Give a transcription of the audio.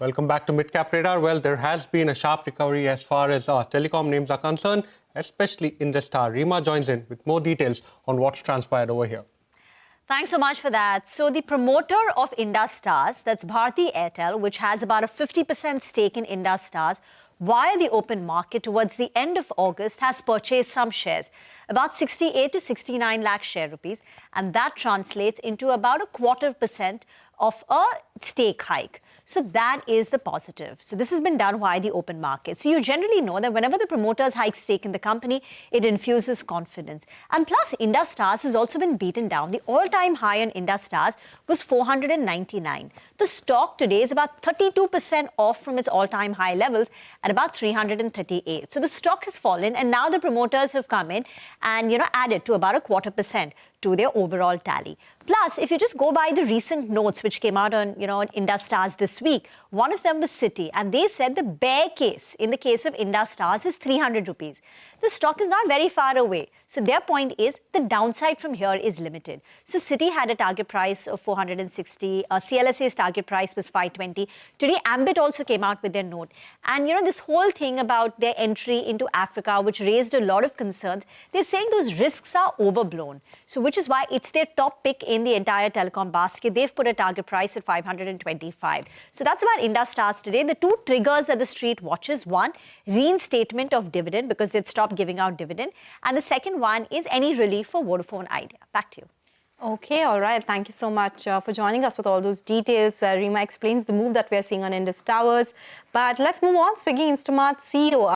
Welcome back to Midcap Radar. Well, there has been a sharp recovery as far as telecom names are concerned, especially Indus Towers. Rima joins in with more details on what's transpired over here. Thanks so much for that. So the promoter of Indus Towers, that's Bharti Airtel, which has about a 50% stake in Indus Towers, via the open market towards the end of August, has purchased some shares, about 68 to 69 lakh share rupees, and that translates into about 0.25% of a stake hike. So that is the positive. So this has been done via the open market. So you generally know that whenever the promoters hike stake in the company, it infuses confidence. And plus, Indus Towers has also been beaten down. The all-time high on Indus Towers was 499. The stock today is about 32% off from its all-time high levels at about 338. So the stock has fallen, and now the promoters have come in and added to about 0.25% to their overall tally. Plus, if you just go by the recent notes which came out on Indus Towers this week, one of them was Citi, and they said the bear case in the case of Indus Towers is 300 rupees. The stock is not very far away. So their point is the downside from here is limited. So Citi had a target price of 460. CLSA's target price was 520. Today, Ambit also came out with their note. And this whole thing about their entry into Africa, which raised a lot of concerns, they're saying those risks are overblown. So which is why it's their top pick in the entire telecom basket. They've put a target price at 525. So that's about Indus Towers today. The two triggers that the street watches: one, reinstatement of dividend because they'd stopped giving out dividend, and the second one is any relief for Vodafone Idea. Back to you. Okay, all right. Thank you so much for joining us with all those details. Rima explains the move that we are seeing on Indus Towers. But let's move on. Swiggy Instamart CEO